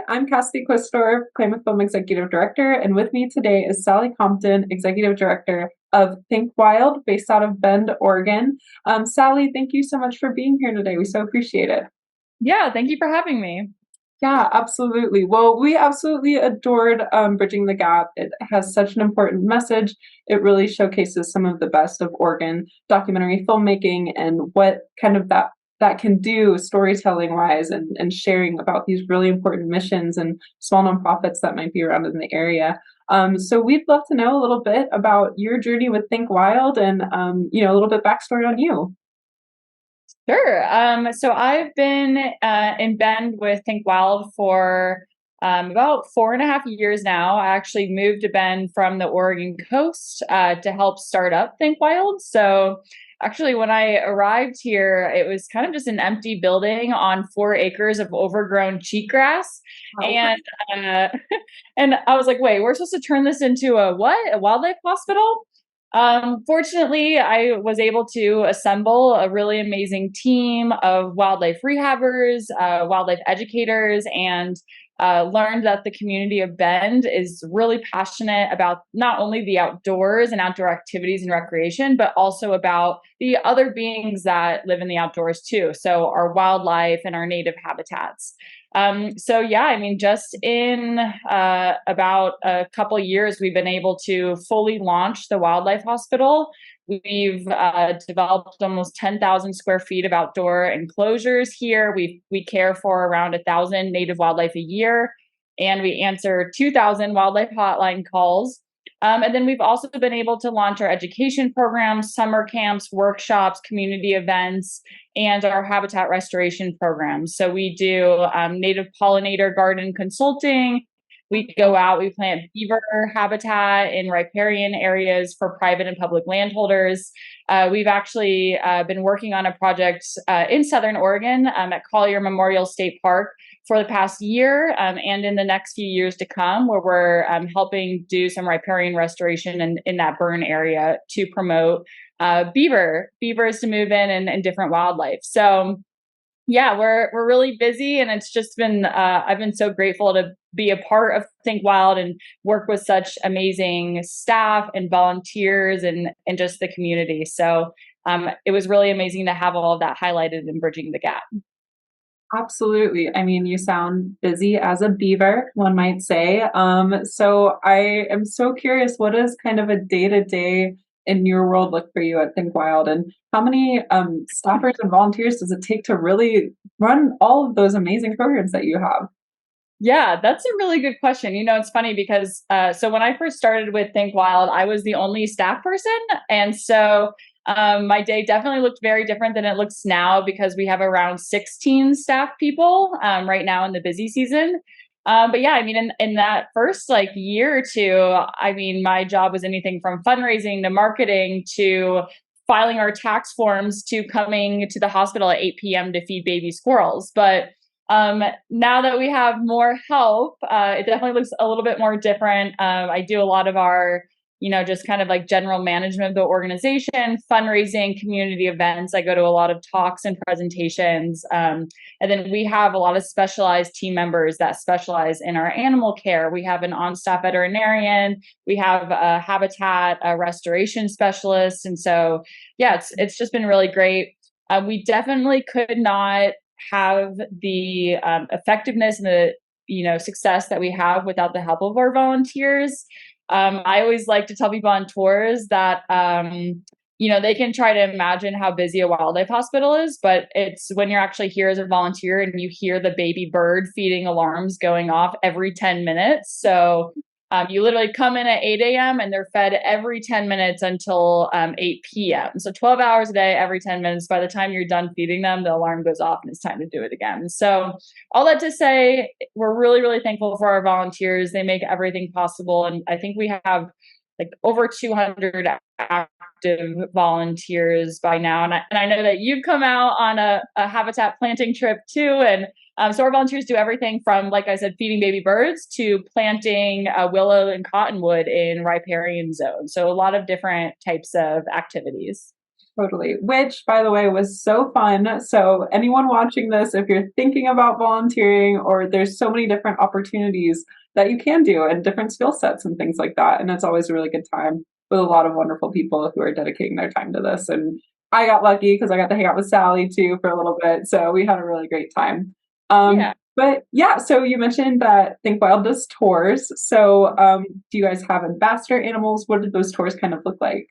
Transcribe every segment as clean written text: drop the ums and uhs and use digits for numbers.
I'm Cassidy Quistor, Klamath Film Executive Director, and with me today is Sally Compton, Executive Director of Think Wild, based out of Bend, Oregon. Sally, thank you so much for being here today. We so appreciate it. Yeah, thank you for having me. Yeah, absolutely. Well, we absolutely adored Bridging the Gap. It has such an important message. It really showcases some of the best of Oregon documentary filmmaking and what kind of that can do storytelling wise and sharing about these really important missions and small nonprofits that might be around in the area. So we'd love to know a little bit about your journey with Think Wild and a little bit backstory on you. Sure. So I've been in Bend with Think Wild for about 4.5 years now. I actually moved to Bend from the Oregon coast to help start up Think Wild. So actually, when I arrived here, it was kind of just an empty building on 4 acres of overgrown cheatgrass. Wow. And and I was like, wait, we're supposed to turn this into a what? A wildlife hospital? Fortunately, I was able to assemble a really amazing team of wildlife rehabbers, wildlife educators, and learned that the community of Bend is really passionate about not only the outdoors and outdoor activities and recreation, but also about the other beings that live in the outdoors too. So, our wildlife and our native habitats. So yeah, I mean, just in about a couple years, we've been able to fully launch the wildlife hospital. We've developed almost 10,000 square feet of outdoor enclosures here. We care for around 1,000 native wildlife a year, and we answer 2,000 wildlife hotline calls. And then we've also been able to launch our education programs, summer camps, workshops, community events, and our habitat restoration programs. So we do native pollinator garden consulting. We go out, we plant beaver habitat in riparian areas for private and public landholders. We've actually been working on a project in Southern Oregon at Collier Memorial State Park for the past year and in the next few years to come, where we're helping do some riparian restoration in that burn area to promote beavers to move in and different wildlife. So yeah, we're really busy, and it's just been I've been so grateful to be a part of Think Wild and work with such amazing staff and volunteers and just the community. So it was really amazing to have all of that highlighted in Bridging the Gap. Absolutely. I mean, you sound busy as a beaver, one might say. So I am so curious, what is kind of a day-to-day in your world look for you at Think Wild, and how many staffers and volunteers does it take to really run all of those amazing programs that you have? Yeah, that's a really good question. You know, it's funny because so when I first started with Think Wild, I was the only staff person. And so my day definitely looked very different than it looks now because we have around 16 staff people right now in the busy season. But yeah, I mean, in that first like year or two, I mean, my job was anything from fundraising to marketing to filing our tax forms to coming to the hospital at 8 p.m. to feed baby squirrels. But now that we have more help, it definitely looks a little bit more different. I do a lot of our, just kind of like general management of the organization, fundraising, community events. I go to a lot of talks and presentations. And then we have a lot of specialized team members that specialize in our animal care. We have an on-staff veterinarian. We have a habitat a restoration specialist. And so, yeah, it's just been really great. We definitely could not have the effectiveness and the success that we have without the help of our volunteers. I always like to tell people on tours that they can try to imagine how busy a wildlife hospital is, but it's when you're actually here as a volunteer and you hear the baby bird feeding alarms going off every 10 minutes. So you literally come in at 8 a.m. and they're fed every 10 minutes until 8 p.m. So 12 hours a day, every 10 minutes. By the time you're done feeding them, the alarm goes off and it's time to do it again. So all that to say, we're really, really thankful for our volunteers. They make everything possible. And I think we have like over 200 active volunteers by now. And I know that you've come out on a habitat planting trip too. And so our volunteers do everything from, like I said, feeding baby birds to planting willow and cottonwood in riparian zones. So a lot of different types of activities. Totally. Which, by the way, was so fun. So, anyone watching this, if you're thinking about volunteering, or there's so many different opportunities that you can do and different skill sets and things like that. And it's always a really good time with a lot of wonderful people who are dedicating their time to this. And I got lucky because I got to hang out with Sally too for a little bit. So, we had a really great time. Yeah. But yeah, so you mentioned that Think Wild does tours. So, do you guys have ambassador animals? What did those tours kind of look like?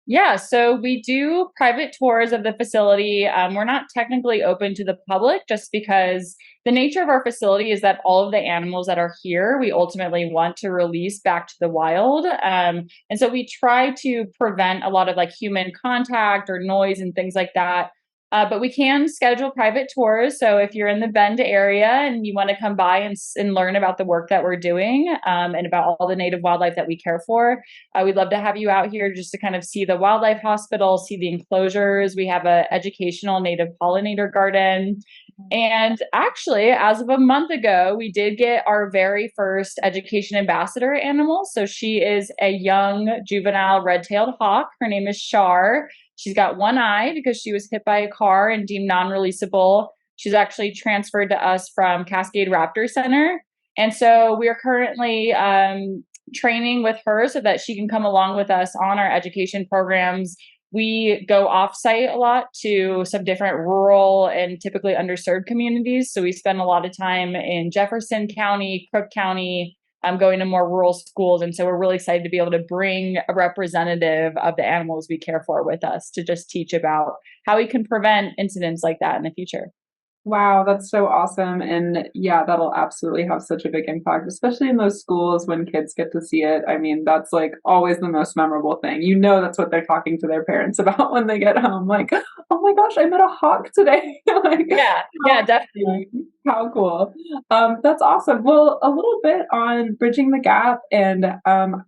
Yeah, so we do private tours of the facility. We're not technically open to the public just because the nature of our facility is that all of the animals that are here, we ultimately want to release back to the wild. And so we try to prevent a lot of like human contact or noise and things like that. But we can schedule private tours. So if you're in the Bend area and you want to come by and learn about the work that we're doing and about all the native wildlife that we care for, we'd love to have you out here just to kind of see the wildlife hospital, see the enclosures. We have an educational native pollinator garden. And actually, as of a month ago, we did get our very first education ambassador animal. So she is a young juvenile red-tailed hawk. Her name is Shar. She's got one eye because she was hit by a car and deemed non-releasable. She's actually transferred to us from Cascade Raptor Center. And so we are currently training with her so that she can come along with us on our education programs. We go offsite a lot to some different rural and typically underserved communities. So we spend a lot of time in Jefferson County, Crook County, going to more rural schools. And so we're really excited to be able to bring a representative of the animals we care for with us to just teach about how we can prevent incidents like that in the future. Wow, that's so awesome. And yeah, that'll absolutely have such a big impact, especially in those schools when kids get to see it. I mean, that's like always the most memorable thing. You know, that's what they're talking to their parents about when they get home. Like, oh my gosh, I met a hawk today. Like, Yeah, yeah, how definitely. how cool. That's awesome. Well, a little bit on bridging the gap, and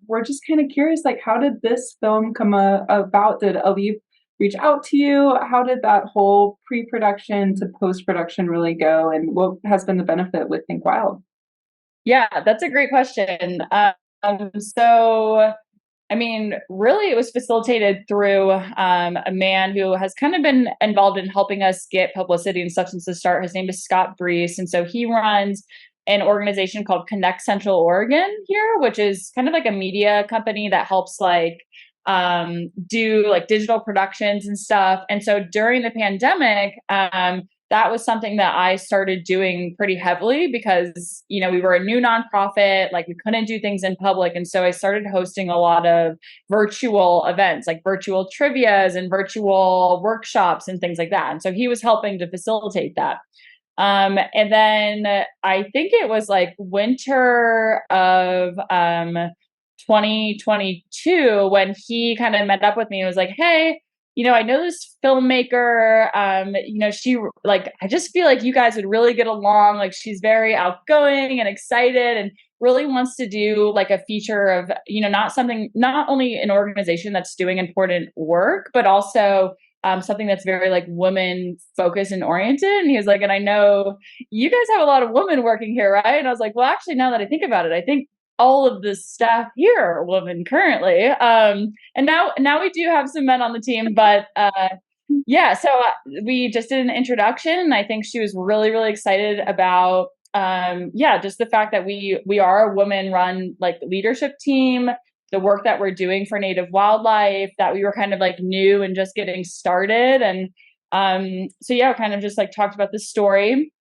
we're just kind of curious, like, how did this film come about? Did Ali reach out to you? How did that whole pre-production to post-production really go, and what has been the benefit with Think Wild? Yeah, that's a great question. So I mean, really, it was facilitated through a man who has kind of been involved in helping us get publicity and stuff since the start. His name is Scott Brees. And so he runs an organization called Connect Central Oregon here, which is kind of like a media company that helps like do like digital productions and stuff. And so during the pandemic, that was something that I started doing pretty heavily because, you know, we were a new nonprofit, like we couldn't do things in public. And so I started hosting a lot of virtual events, like virtual trivias and virtual workshops and things like that. And so he was helping to facilitate that. And then I think it was like winter of 2022 when he kind of met up with me and was like, hey, you know, I know this filmmaker, you know, she like, I just feel like you guys would really get along. Like, she's very outgoing and excited and really wants to do like a feature of, you know, not only an organization that's doing important work, but also something that's very like women focused and oriented. And he was like, and I know you guys have a lot of women working here, right? And I was like, well, actually, now that I think about it, I think all of the staff here are women currently. And now we do have some men on the team, but yeah, so we just did an introduction, and I think she was really, really excited about yeah, just the fact that we are a woman run like leadership team, the work that we're doing for native wildlife, that we were kind of like new and just getting started. And so yeah, kind of just like talked about the story.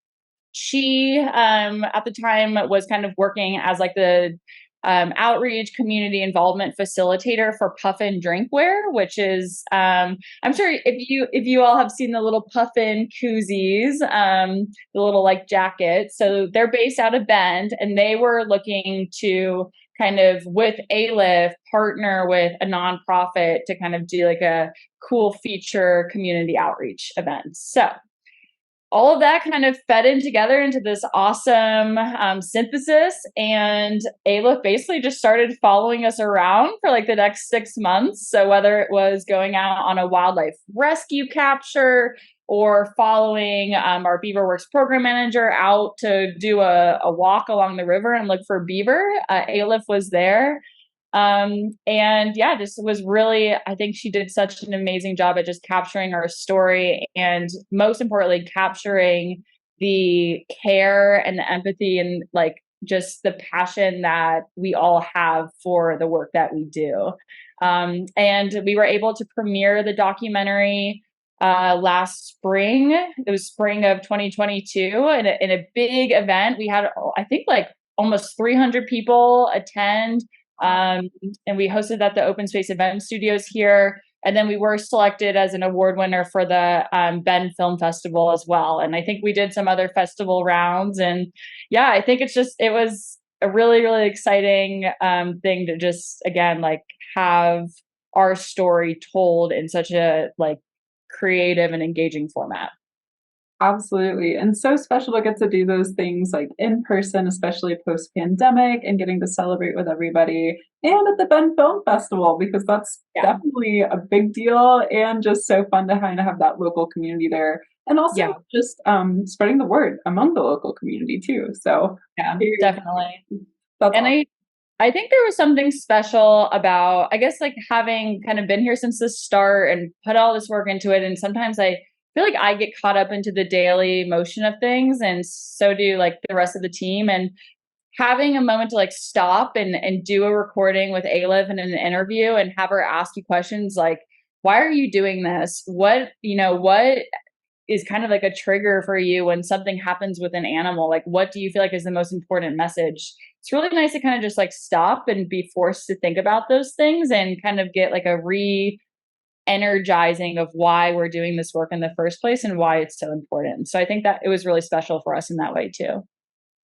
She at the time was kind of working as like the outreach community involvement facilitator for Puffin Drinkware, which is I'm sure if you all have seen the little Puffin koozies, the little like jackets. So they're based out of Bend, and they were looking to kind of with ALIF partner with a nonprofit to kind of do like a cool feature community outreach event. So all of that kind of fed in together into this awesome synthesis. And Aleph basically just started following us around for like the next 6 months. So whether it was going out on a wildlife rescue capture or following our Beaver Works program manager out to do a walk along the river and look for beaver, Aleph was there. And yeah, just was really, I think she did such an amazing job at just capturing our story and most importantly, capturing the care and the empathy and like just the passion that we all have for the work that we do. And we were able to premiere the documentary last spring. It was spring of 2022 in a big event. We had, I think, like almost 300 people attend. Um, and we hosted at the Open Space Event Studios here. And then we were selected as an award winner for the Bend Film Festival as well. And I think we did some other festival rounds. And yeah, I think it was a really, really exciting thing to just, again, like have our story told in such a like creative and engaging format. Absolutely. And so special to get to do those things like in person, especially post pandemic, and getting to celebrate with everybody and at the Bend Film Festival, because that's Yeah. definitely a big deal and just so fun to kind of have that local community there. And also Yeah. just spreading the word among the local community too. So Yeah, eh, definitely. that's And awesome. I think there was something special about, I guess, like having kind of been here since the start and put all this work into it. And sometimes I feel like I get caught up into the daily motion of things, and so do like the rest of the team. And having a moment to like stop and do a recording with Alif and an interview and have her ask you questions like, why are you doing this? What is kind of like a trigger for you when something happens with an animal? Like, what do you feel like is the most important message? It's really nice to kind of just like stop and be forced to think about those things and kind of get like a energizing of why we're doing this work in the first place and why it's so important. So I think that it was really special for us in that way too.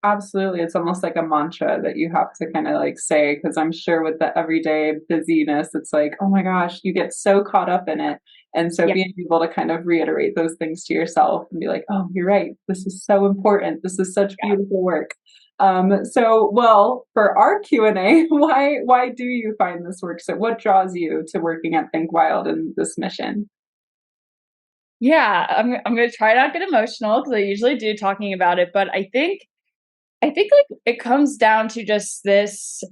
Absolutely. It's almost like a mantra that you have to kind of like say, because I'm sure with the everyday busyness, it's like, oh my gosh, you get so caught up in it. And so Yeah. being able to kind of reiterate those things to yourself and be like, oh, you're right. This is so important. This is such Yeah. beautiful work. So well, for our Q&A, why do you find this work? So what draws you to working at Think Wild and this mission? Yeah, I'm gonna try not to get emotional because I usually do talking about it, but I think like it comes down to just this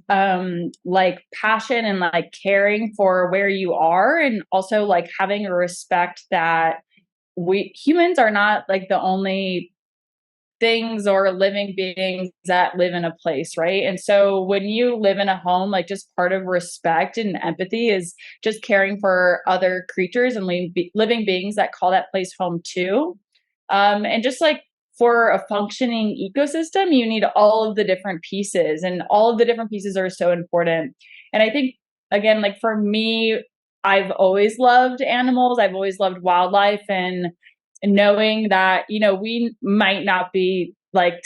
like passion and like caring for where you are and also like having a respect that we humans are not like the only things or living beings that live in a place, right? And so when you live in a home, like just part of respect and empathy is just caring for other creatures and living beings that call that place home too. And just like for a functioning ecosystem, you need all of the different pieces, and all of the different pieces are so important. And I think, again, like for me, I've always loved animals, I've always loved wildlife, and knowing that, we might not be like,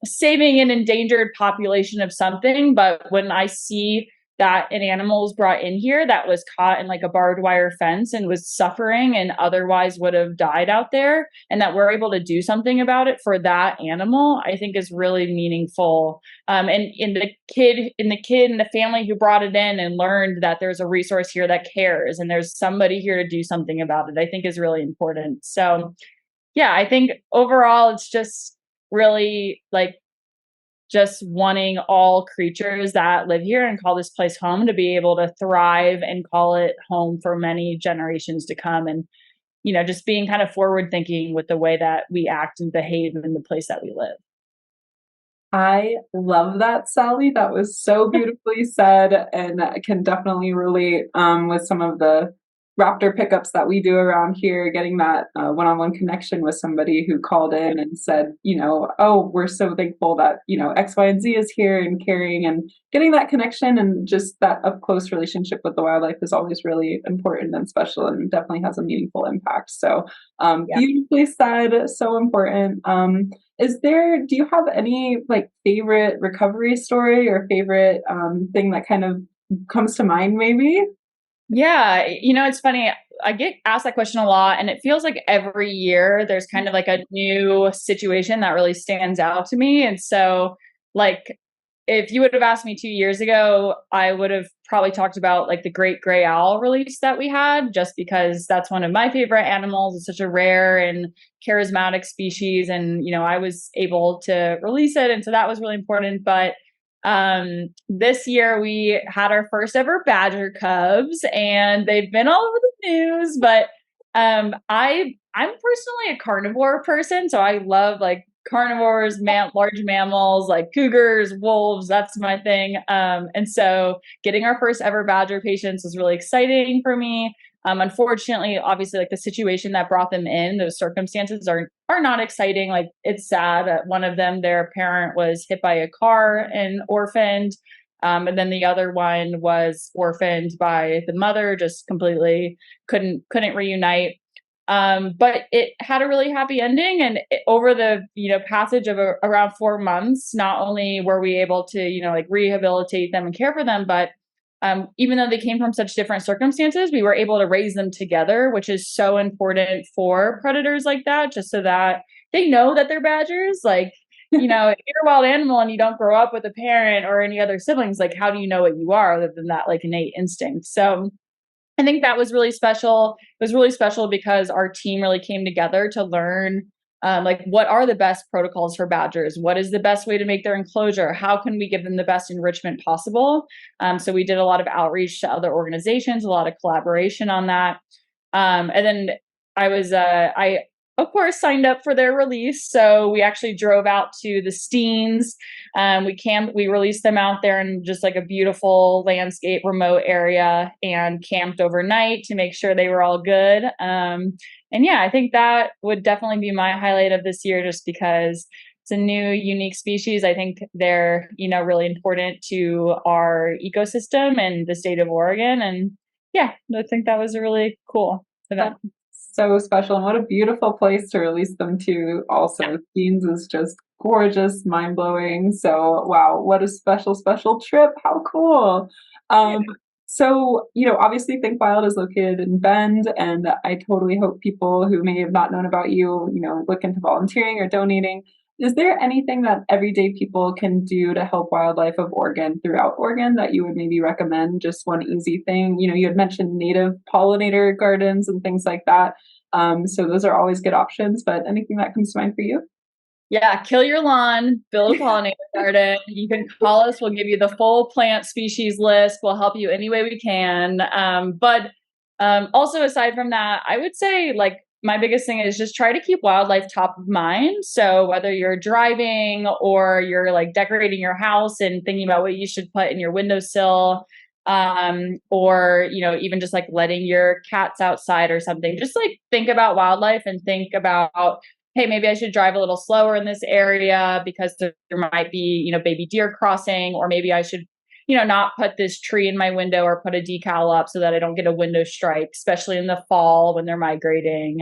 saving an endangered population of something, but when I see that an animal was brought in here that was caught in like a barbed wire fence and was suffering and otherwise would have died out there, and that we're able to do something about it for that animal, I think is really meaningful. And in the kid and the family who brought it in and learned that there's a resource here that cares and there's somebody here to do something about it, I think is really important. So yeah, I think overall it's just really like just wanting all creatures that live here and call this place home to be able to thrive and call it home for many generations to come. And, just being kind of forward thinking with the way that we act and behave in the place that we live. I love that, Sally. That was so beautifully said, and I can definitely relate with some of the raptor pickups that we do around here, getting that one-on-one connection with somebody who called in and said, oh, we're so thankful that, X, Y, and Z is here and caring, and getting that connection and just that up close relationship with the wildlife is always really important and special and definitely has a meaningful impact. So Yeah. beautifully said, so important. Do you have any like favorite recovery story or favorite thing that kind of comes to mind maybe? Yeah, it's funny. I get asked that question a lot, and it feels like every year there's kind of like a new situation that really stands out to me. And so, like, if you would have asked me 2 years ago, I would have probably talked about like the great gray owl release that we had, just because that's one of my favorite animals. It's such a rare and charismatic species. And, I was able to release it. And so that was really important. But This year we had our first ever badger cubs, and they've been all over the news. But I'm personally a carnivore person, so I love like carnivores, large mammals like cougars, wolves. That's my thing. And so getting our first ever badger patients was really exciting for me. Unfortunately, obviously, like the situation that brought them in, those circumstances are not exciting. Like it's sad that one of them, their parent was hit by a car and orphaned. And then the other one was orphaned by the mother, just completely couldn't reunite. But it had a really happy ending, and over the passage of around 4 months, not only were we able to like rehabilitate them and care for them, but even though they came from such different circumstances, we were able to raise them together, which is so important for predators like that, just so that they know that they're badgers. Like, if you're a wild animal and you don't grow up with a parent or any other siblings, like how do you know what you are other than that like innate instinct? So I think that was really special. It was really special because our team really came together to learn like what are the best protocols for badgers? What is the best way to make their enclosure? How can we give them the best enrichment possible? So we did a lot of outreach to other organizations, a lot of collaboration on that. And then I of course signed up for their release. So we actually drove out to the Steens. We released them out there in just like a beautiful landscape remote area and camped overnight to make sure they were all good. And yeah, I think that would definitely be my highlight of this year, just because it's a new, unique species. I think they're, really important to our ecosystem and the state of Oregon. And yeah, I think that was a really cool event. That's so special, and what a beautiful place to release them to. Also, Scenes is just gorgeous, mind blowing. So, wow, what a special, special trip! How cool! Yeah. So obviously, Think Wild is located in Bend, and I totally hope people who may have not known about you, look into volunteering or donating. Is there anything that everyday people can do to help wildlife of Oregon throughout Oregon that you would maybe recommend? Just one easy thing. You had mentioned native pollinator gardens and things like that. So those are always good options, but anything that comes to mind for you? Yeah, kill your lawn, build a pollinator garden. You can call us. We'll give you the full plant species list. We'll help you any way we can. But also, aside from that, I would say like my biggest thing is just try to keep wildlife top of mind. So whether you're driving or you're like decorating your house and thinking about what you should put in your windowsill, or even just like letting your cats outside or something, just like think about wildlife and think about, hey, maybe I should drive a little slower in this area because there might be, baby deer crossing, or maybe I should, not put this tree in my window or put a decal up so that I don't get a window strike, especially in the fall when they're migrating.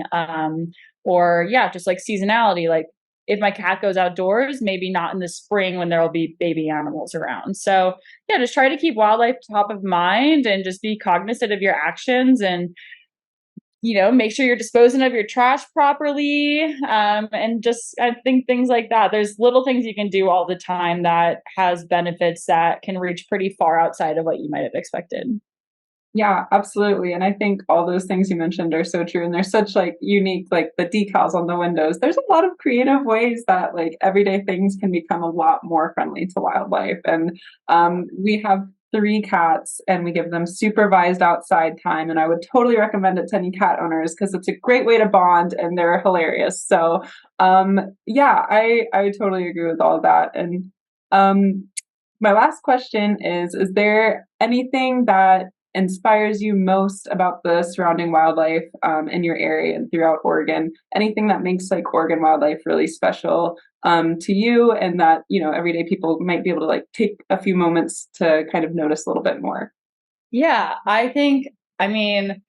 Or yeah, just like seasonality, like if my cat goes outdoors, maybe not in the spring when there'll be baby animals around. So yeah, just try to keep wildlife top of mind and just be cognizant of your actions, and make sure you're disposing of your trash properly. And just, I think things like that. There's little things you can do all the time that has benefits that can reach pretty far outside of what you might have expected. Yeah, absolutely. And I think all those things you mentioned are so true. And they're such like unique, like the decals on the windows. There's a lot of creative ways that like everyday things can become a lot more friendly to wildlife. And we have 3 cats and we give them supervised outside time. And I would totally recommend it to any cat owners because it's a great way to bond and they're hilarious. So yeah, I totally agree with all of that. And my last question is there anything that inspires you most about the surrounding wildlife in your area and throughout Oregon? Anything that makes like Oregon wildlife really special to you, and that everyday people might be able to like take a few moments to kind of notice a little bit more? Yeah, I think, I mean,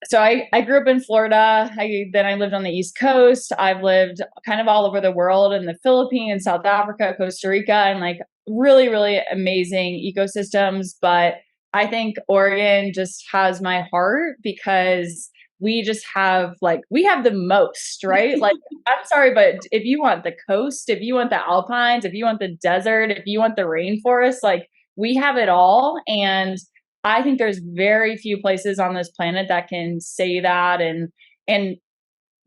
so I grew up in Florida. Then I lived on the East Coast. I've lived kind of all over the world, in the Philippines, South Africa, Costa Rica, and like really, really amazing ecosystems. But I think Oregon just has my heart because we just have we have the most, right? Like, I'm sorry, but if you want the coast, if you want the alpines, if you want the desert, if you want the rainforest, like we have it all. And I think there's very few places on this planet that can say that. And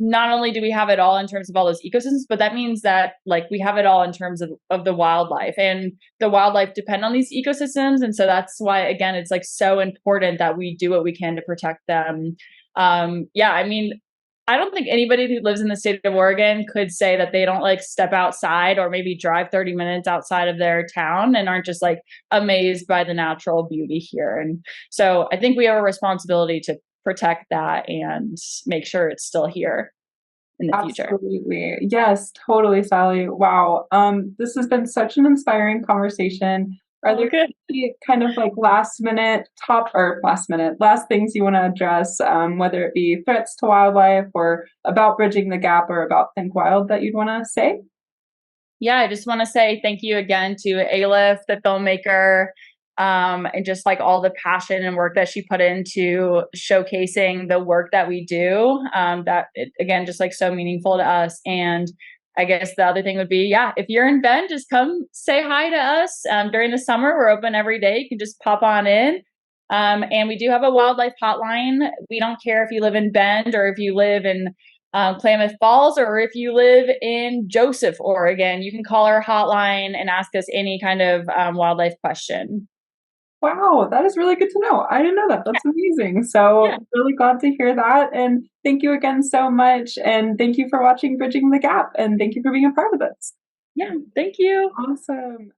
not only do we have it all in terms of all those ecosystems, but that means that like we have it all in terms of the wildlife, and the wildlife depend on these ecosystems. And so that's why, again, it's like so important that we do what we can to protect them. Yeah, I mean, I don't think anybody who lives in the state of Oregon could say that they don't like step outside or maybe drive 30 minutes outside of their town and aren't just like amazed by the natural beauty here. And so I think we have a responsibility to protect that and make sure it's still here in the future. Absolutely. Yes, totally, Sally. Wow. This has been such an inspiring conversation. Are Oh, there good. any kind of like last things you want to address, whether it be threats to wildlife or about bridging the gap or about Think Wild that you'd want to say? Yeah, I just want to say thank you again to Alif, the filmmaker, and just like all the passion and work that she put into showcasing the work that we do. Again, just like so meaningful to us. And I guess the other thing would be, yeah, if you're in Bend, just come say hi to us. During the summer, we're open every day. You can just pop on in. And we do have a wildlife hotline. We don't care if you live in Bend or if you live in Klamath Falls, or if you live in Joseph, Oregon, you can call our hotline and ask us any kind of wildlife question. Wow, that is really good to know. I didn't know that. That's amazing. Yeah. So, really glad to hear that. And thank you again so much. And thank you for watching Bridging the Gap. And thank you for being a part of this. Yeah. Thank you. Awesome.